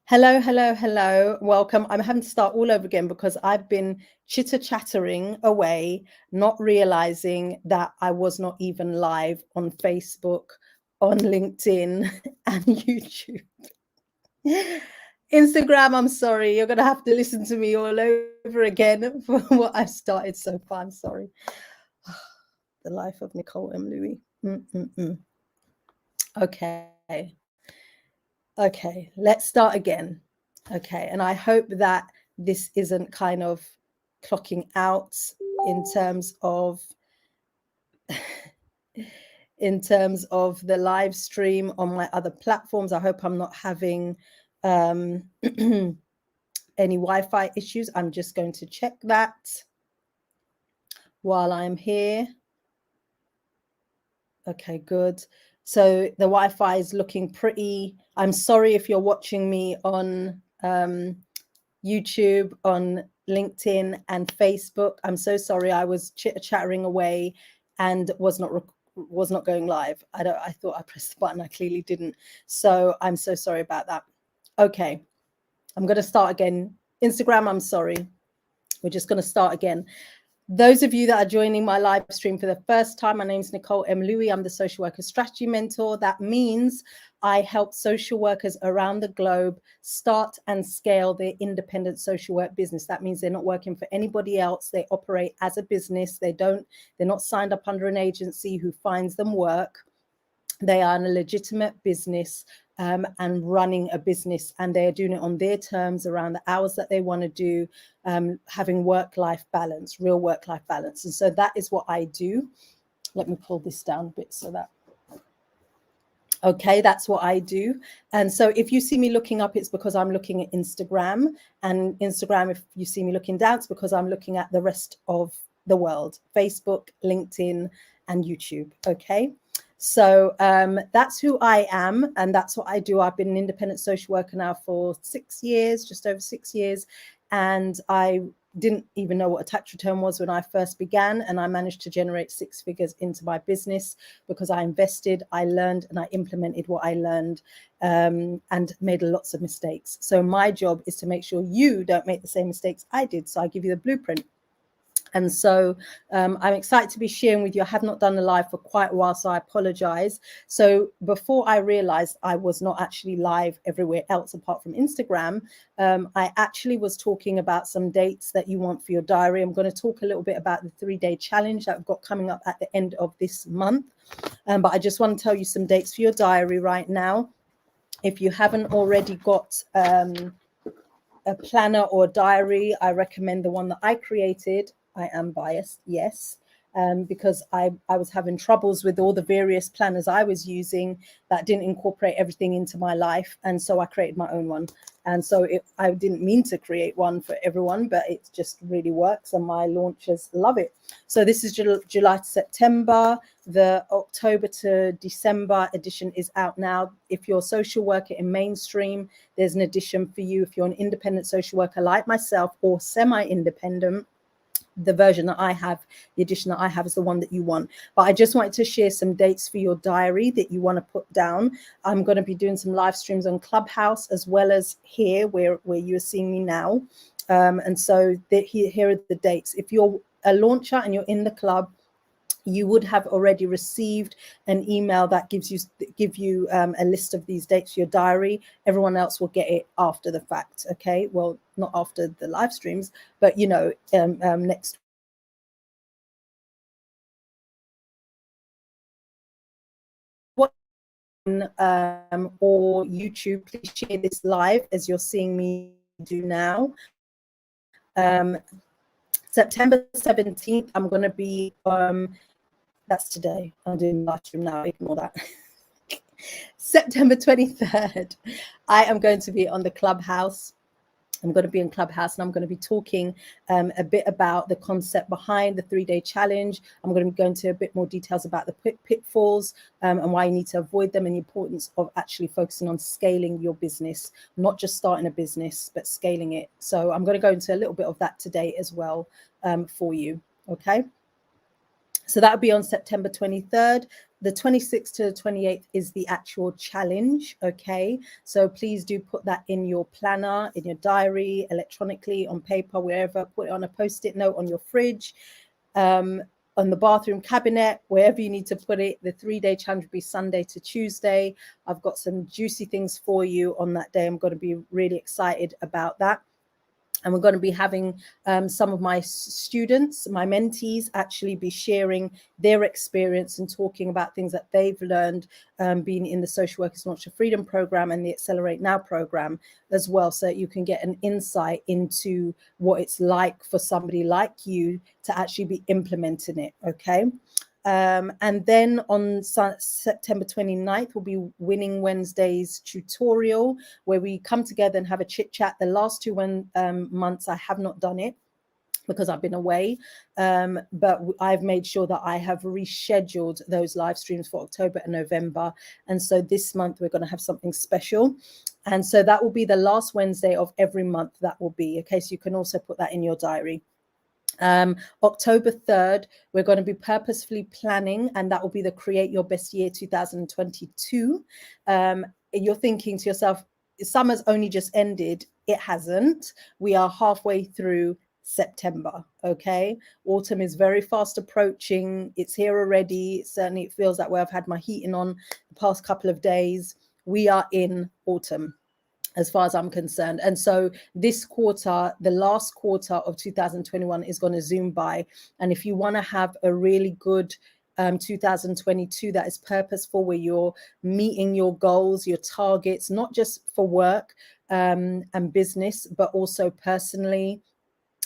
Hello, hello, hello. Welcome. I'm having to start all over again because I've been chitter-chattering away, not realizing that I was not even live on Facebook, on LinkedIn, and YouTube. Instagram, I'm sorry. You're going to have to listen to me all over again for what I started so far. I'm sorry. The life of Nicole M. Louis. Okay, let's start again. Okay, and I hope that this isn't kind of clocking out in terms of the live stream on my other platforms. I hope I'm not having any Wi-Fi issues. I'm just going to check that while I'm here. Okay, good. So the Wi-Fi is looking pretty. I'm sorry if you're watching me on YouTube, on LinkedIn and Facebook. I'm so sorry. I was chattering away and was not going live. I thought I pressed the button. I clearly didn't. So I'm so sorry about that. Okay, I'm going to start again. Instagram, I'm sorry. We're just going to start again. Those of you that are joining my live stream for the first time, my name is Nicole M. Louis. I'm the social worker strategy mentor. That means I help social workers around the globe start and scale their independent social work business. That means they're not working for anybody else. They operate as a business. They're not signed up under an agency who finds them work. They are in a legitimate business and running a business, and they are doing it on their terms around the hours that they want to do, having work-life balance, real work-life balance. And so that is what I do. Let me pull this down a bit so that, okay, that's what I do. And so if you see me looking up, it's because I'm looking at Instagram, and Instagram, if you see me looking down, it's because I'm looking at the rest of the world, Facebook, LinkedIn, and YouTube, okay? So that's who I am, and that's what I do. I've been an independent social worker now for 6 years, just over 6 years, and I didn't even know what a tax return was when I first began, and I managed to generate 6 figures into my business because I invested, I learned, and I implemented what I learned, and made lots of mistakes. So my job is to make sure you don't make the same mistakes I did. So I give you the blueprint. And so I'm excited to be sharing with you. I have not done a live for quite a while, so I apologize. So before I realized I was not actually live everywhere else apart from Instagram, I actually was talking about some dates that you want for your diary. I'm going to talk a little bit about the 3-day challenge that I've got coming up at the end of this month. But I just want to tell you some dates for your diary right now. If you haven't already got a planner or diary, I recommend the one that I created. I am biased, yes, because I was having troubles with all the various planners I was using that didn't incorporate everything into my life. And so I created my own one. And so I didn't mean to create one for everyone, but it just really works, and my launchers love it. So this is July to September. The October to December edition is out now. If you're a social worker in mainstream, there's an edition for you. If you're an independent social worker like myself or semi-independent, the version that I have, the edition that I have is the one that you want. But I just wanted to share some dates for your diary that you want to put down. I'm going to be doing some live streams on Clubhouse as well as here where you're seeing me now. And so here are the dates. If you're a launcher and you're in the club, you would have already received an email that give you a list of these dates for your diary. Everyone else will get it after the fact. Okay, well, not after the live streams, but you know, next. Or YouTube, please share this live as you're seeing me do now. September 17th, I'm going to be that's today. I'm doing live stream now. Ignore that. September 23rd, I am going to be on the Clubhouse. I'm going to be in Clubhouse, and I'm going to be talking a bit about the concept behind the 3-day challenge. I'm going to be going into a bit more details about the pitfalls and why you need to avoid them, and the importance of actually focusing on scaling your business, not just starting a business, but scaling it. So I'm going to go into a little bit of that today as well for you. Okay. So that would be on September 23rd. The 26th to the 28th is the actual challenge. Okay. So please do put that in your planner, in your diary, electronically, on paper, wherever. Put it on a post-it note on your fridge, on the bathroom cabinet, wherever you need to put it. The 3-day challenge will be Sunday to Tuesday. I've got some juicy things for you on that day. I'm going to be really excited about that. And we're going to be having some of my students, my mentees, actually be sharing their experience and talking about things that they've learned being in the Social Workers Launch of Freedom program and the Accelerate Now program as well, so that you can get an insight into what it's like for somebody like you to actually be implementing it. Okay. And then on September 29th will be Winning Wednesdays tutorial, where we come together and have a chit chat. The last 2 months I have not done it because I've been away, but I've made sure that I have rescheduled those live streams for October and November. And so this month we're going to have something special. And so that will be the last Wednesday of every month. That will be, okay, so you can also put that in your diary. October 3rd, we're going to be purposefully planning, and that will be the Create Your Best Year 2022. You're thinking to yourself, summer's only just ended. It hasn't. We are halfway through September. Okay. Autumn is very fast approaching. It's here already. Certainly it feels that way. I've had my heating on the past couple of days. We are in autumn, as far as I'm concerned. And so this quarter, the last quarter of 2021 is going to zoom by. And if you want to have a really good 2022 that is purposeful, where you're meeting your goals, your targets, not just for work and business, but also personally,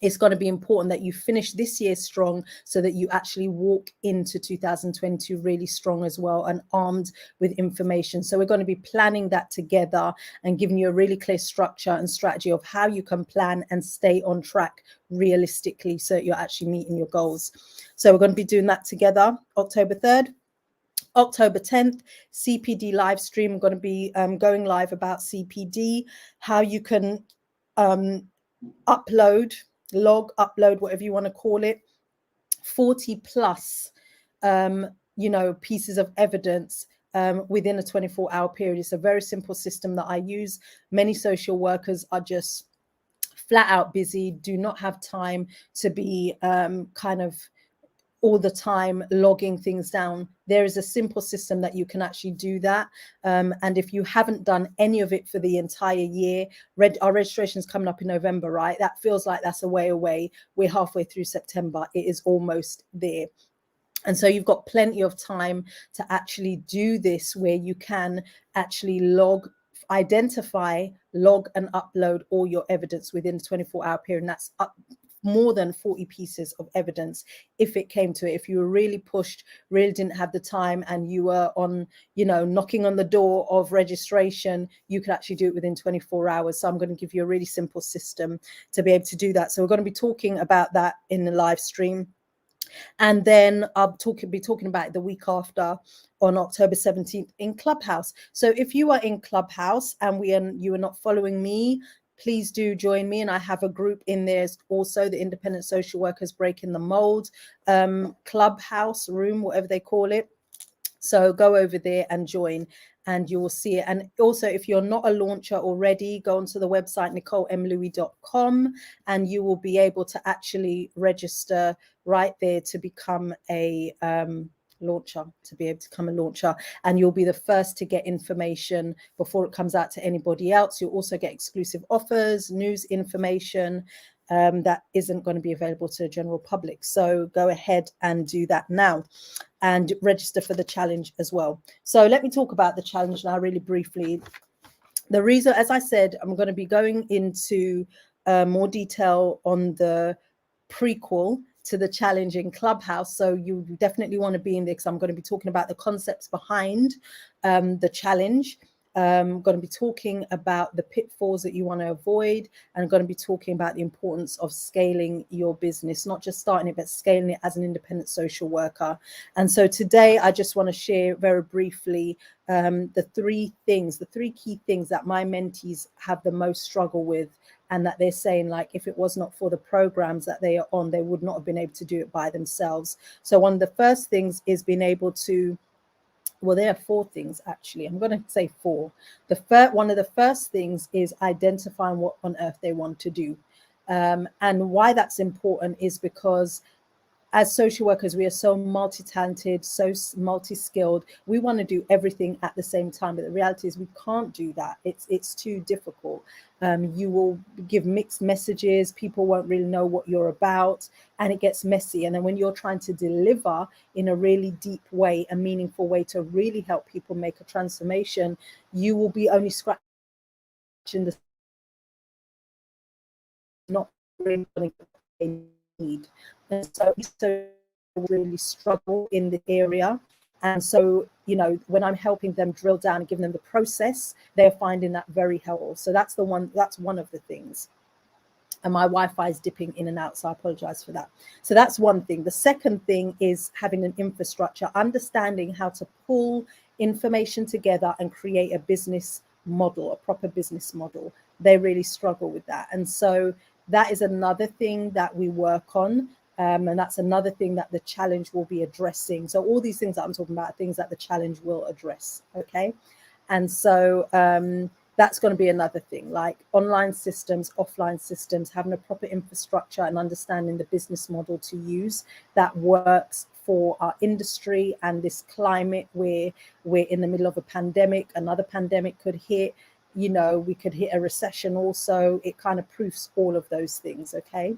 it's going to be important that you finish this year strong so that you actually walk into 2022 really strong as well and armed with information. So we're going to be planning that together and giving you a really clear structure and strategy of how you can plan and stay on track realistically so that you're actually meeting your goals. So we're going to be doing that together, October 3rd. October 10th, CPD live stream. I'm going to be going live about CPD, how you can upload, whatever you want to call it, 40 plus, pieces of evidence within a 24-hour period. It's a very simple system that I use. Many social workers are just flat out busy, do not have time to be kind of all the time logging things down. There is a simple system that you can actually do that. And if you haven't done any of it for the entire year, our registration is coming up in November, right? That feels like that's a way away. We're halfway through September. It is almost there. And so you've got plenty of time to actually do this, where you can actually identify, log and upload all your evidence within a 24-hour period. And that's up more than 40 pieces of evidence if it came to it. If you were really pushed, really didn't have the time, and you were on, knocking on the door of registration, you could actually do it within 24 hours. So I'm going to give you a really simple system to be able to do that. So we're going to be talking about that in the live stream. And then I'll be talking about it the week after on October 17th in Clubhouse. So if you are in Clubhouse and you are not following me, please do join me. And I have a group in there also, the Independent Social Workers Breaking the Mold Clubhouse room, whatever they call it. So go over there and join, and you will see it. And also, if you're not a launcher already, go onto the website nicolemlouis.com, and you will be able to actually register right there to become a launcher, and you'll be the first to get information before it comes out to anybody else. You'll also get exclusive offers, news information that isn't going to be available to the general public. So go ahead and do that now and register for the challenge as well. So let me talk about the challenge now really briefly. The reason, as I said, I'm going to be going into more detail on the prequel to the challenge in Clubhouse. So you definitely want to be in there, because I'm going to be talking about the concepts behind the challenge. going to be talking about the pitfalls that you want to avoid, and going to be talking about the importance of scaling your business, not just starting it, but scaling it as an independent social worker. And so today I just want to share very briefly the three key things that my mentees have the most struggle with, and that they're saying, like, if it was not for the programs that they are on, they would not have been able to do it by themselves. So one of the first things is being able to, well, there are four things, actually. I'm going to say four. One of the first things is identifying what on earth they want to do. And why that's important is because as social workers, we are so multi-talented, so multi-skilled. We want to do everything at the same time, but the reality is we can't do that. It's too difficult. You will give mixed messages. People won't really know what you're about, and it gets messy. And then when you're trying to deliver in a really deep way, a meaningful way to really help people make a transformation, you will be only scratching the, not really what they need. And so really struggle in the area. And so, you know, when I'm helping them drill down and giving them the process, they're finding that very helpful. So that's one of the things. And my Wi-Fi is dipping in and out, so I apologize for that. So that's one thing. The second thing is having an infrastructure, understanding how to pull information together and create a business model, a proper business model. They really struggle with that. And so that is another thing that we work on. And that's another thing that the challenge will be addressing. So all these things that I'm talking about are things that the challenge will address. Okay. And so that's going to be another thing, like online systems, offline systems, having a proper infrastructure and understanding the business model to use that works for our industry and this climate where we're in the middle of a pandemic. Another pandemic could hit, you know, we could hit a recession also. It kind of proofs all of those things. Okay.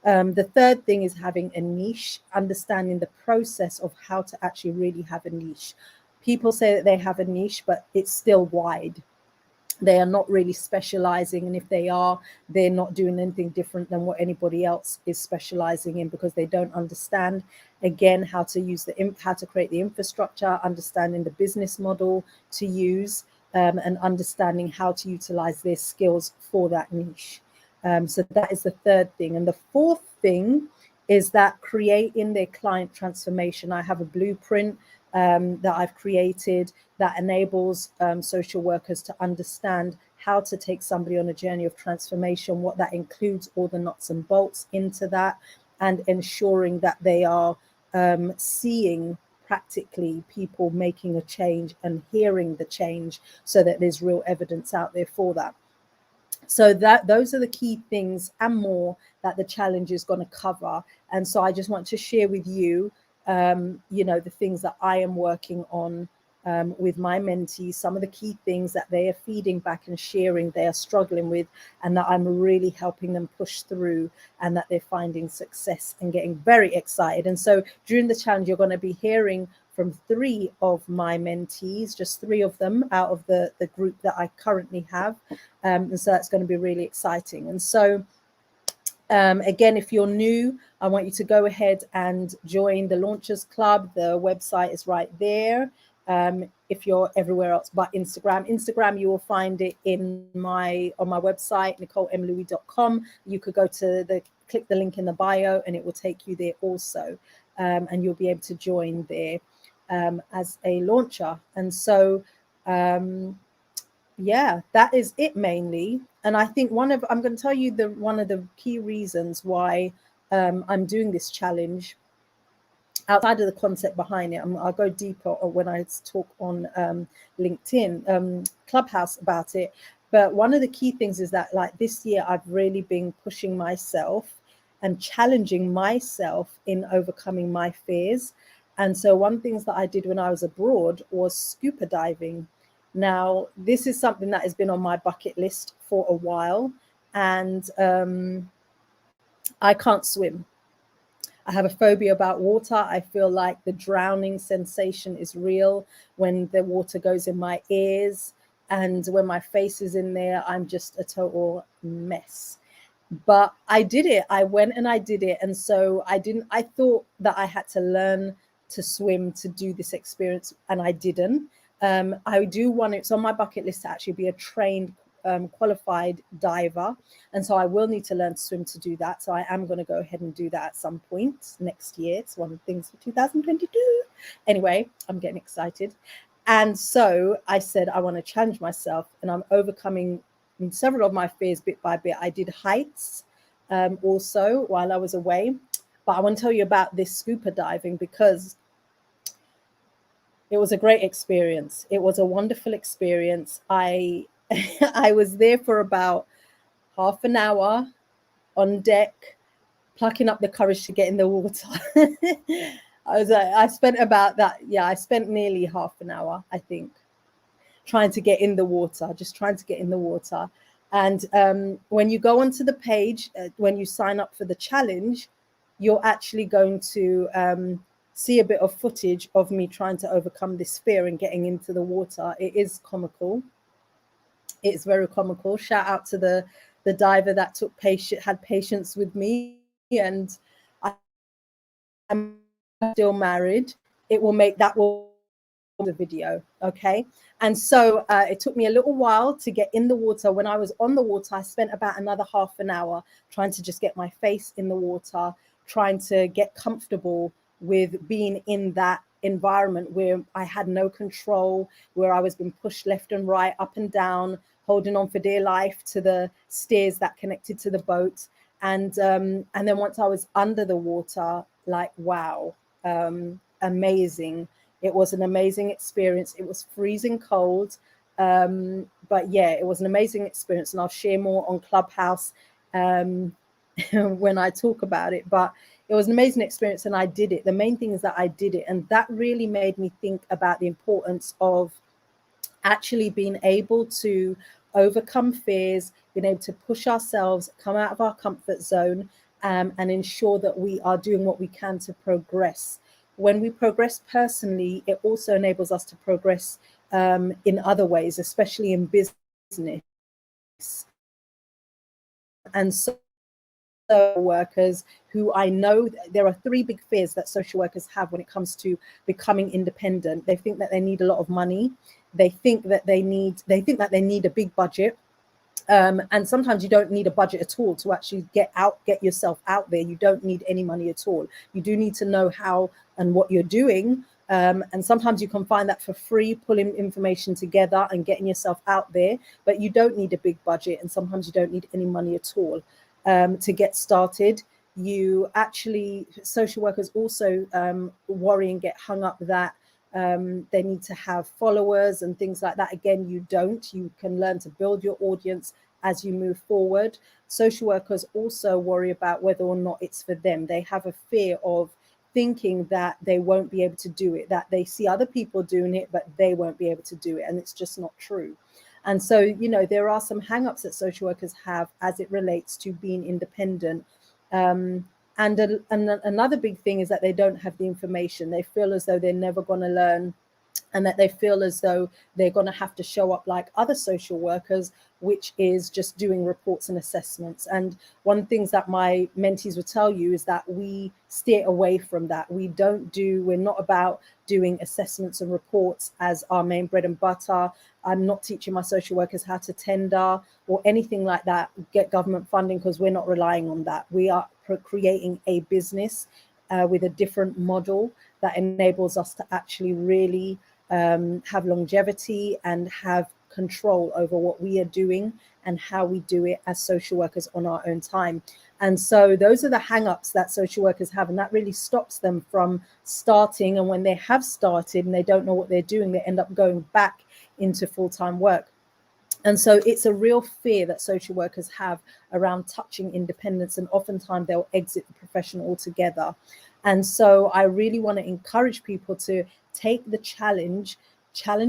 The third thing is having a niche, understanding the process of how to actually really have a niche. People say that they have a niche, but it's still wide. They are not really specializing. And if they are, they're not doing anything different than what anybody else is specializing in, because they don't understand, again, how to use how to create the infrastructure, understanding the business model to use, and understanding how to utilize their skills for that niche. So that is the third thing. And the fourth thing is that creating their client transformation. I have a blueprint that I've created that enables social workers to understand how to take somebody on a journey of transformation, what that includes, all the nuts and bolts into that, and ensuring that they are seeing practically people making a change and hearing the change, so that there's real evidence out there for that. So those are the key things and more that the challenge is going to cover. And so I just want to share with you, you know, the things that I am working on with my mentees, some of the key things that they are feeding back and sharing they are struggling with, and that I'm really helping them push through, and that they're finding success and getting very excited. And so during the challenge, you're going to be hearing from 3 of my mentees, just 3 of them out of the group that I currently have. And so that's going to be really exciting. And so again, if you're new, I want you to go ahead and join the Launchers Club. The website is right there. If you're everywhere else but Instagram, you will find it on my website, NicoleMLouis.com. You could go to click the link in the bio, and it will take you there also. And you'll be able to join there as a launcher. And so yeah, that is it mainly. And I think I'm going to tell you one of the key reasons why I'm doing this challenge, outside of the concept behind it. I'll go deeper when I talk on LinkedIn, Clubhouse about it. But one of the key things is that, like, this year, I've really been pushing myself and challenging myself in overcoming my fears. And so one of the things that I did when I was abroad was scuba diving. Now, this is something that has been on my bucket list for a while, and I can't swim. I have a phobia about water. I feel like the drowning sensation is real when the water goes in my ears, and when my face is in there, I'm just a total mess. But I did it. I went and I did it. And so I thought that I had to learn to swim to do this experience, and I didn't. I do want it's on my bucket list to actually be a trained qualified diver, and so I will need to learn to swim to do that. So I am going to go ahead and do that at some point next year. It's one of the things for 2022. Anyway, I'm getting excited. And so I said I want to challenge myself, and I'm overcoming several of my fears bit by bit. I did heights also while I was away, but I want to tell you about this scuba diving because it was a great experience. It was a wonderful experience. I I was there for about half an hour on deck, plucking up the courage to get in the water. I spent about that. Yeah, I spent nearly half an hour, I think, trying to get in the water, just trying to get in the water. And when you go onto the page, when you sign up for the challenge, you're actually going to see a bit of footage of me trying to overcome this fear and getting into the water. It is comical. It's very comical. Shout out to the diver that had patience with me, and I'm still married. It will make that will the video, okay? And so it took me a little while to get in the water. When I was on the water, I spent about another half an hour trying to just get my face in the water, trying to get comfortable with being in that environment where I had no control, where I was being pushed left and right, up and down, holding on for dear life to the stairs that connected to the boat. And then once I was under the water, like, wow, amazing. It was an amazing experience. It was freezing cold. But yeah, it was an amazing experience. And I'll share more on Clubhouse when I talk about it. But it was an amazing experience and I did it. The main thing is that I did it. And that really made me think about the importance of actually being able to overcome fears, being able to push ourselves, come out of our comfort zone, and ensure that we are doing what we can to progress. When we progress personally, it also enables us to progress in other ways, especially in business. And so workers who I know, there are three big fears that social workers have when it comes to becoming independent. They think that they need a lot of money. They think that they need a big budget. And sometimes you don't need a budget at all to actually get yourself out there. You don't need any money at all. You do need to know how and what you're doing. And sometimes you can find that for free, pulling information together and getting yourself out there. But you don't need a big budget, and sometimes you don't need any money at all to get started. Social workers also worry and get hung up that they need to have followers and things like that. Again, you don't. You can learn to build your audience as you move forward. Social workers also worry about whether or not it's for them. They have a fear of thinking that they won't be able to do it, that they see other people doing it, but they won't be able to do it. And it's just not true. And so, you know, there are some hang-ups that social workers have as it relates to being independent. And another big thing is that they don't have the information. They feel as though they're never going to learn, and that they feel as though they're going to have to show up like other social workers, which is just doing reports and assessments. And one of the things that my mentees will tell you is that we steer away from that. We're not about doing assessments and reports as our main bread and butter. I'm not teaching my social workers how to tender or anything like that, get government funding, because we're not relying on that. We are creating a business with a different model that enables us to actually really have longevity and have control over what we are doing and how we do it as social workers on our own time. And so those are the hang-ups that social workers have, and that really stops them from starting. And when they have started and they don't know what they're doing, they end up going back into full-time work. And so it's a real fear that social workers have around touching independence, and oftentimes they'll exit the profession altogether. And so I really want to encourage people to take the challenge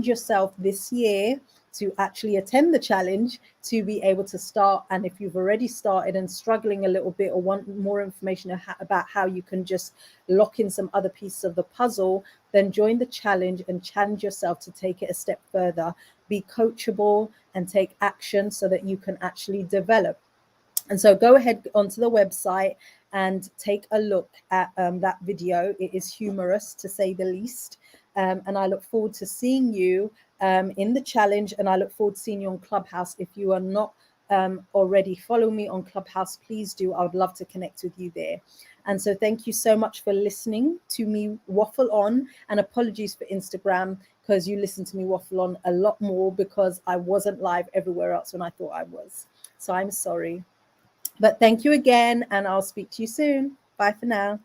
yourself this year to actually attend the challenge, to be able to start. And if you've already started and struggling a little bit or want more information about how you can just lock in some other pieces of the puzzle, then join the challenge and challenge yourself to take it a step further. Be coachable and take action so that you can actually develop. And so go ahead onto the website and take a look at that video. It is humorous, to say the least. And I look forward to seeing you in the challenge, and I look forward to seeing you on Clubhouse. If you are not already following me on Clubhouse, please do. I would love to connect with you there. And so thank you so much for listening to me waffle on, and apologies for Instagram, because you listen to me waffle on a lot more because I wasn't live everywhere else when I thought I was. So I'm sorry. But thank you again, and I'll speak to you soon. Bye for now.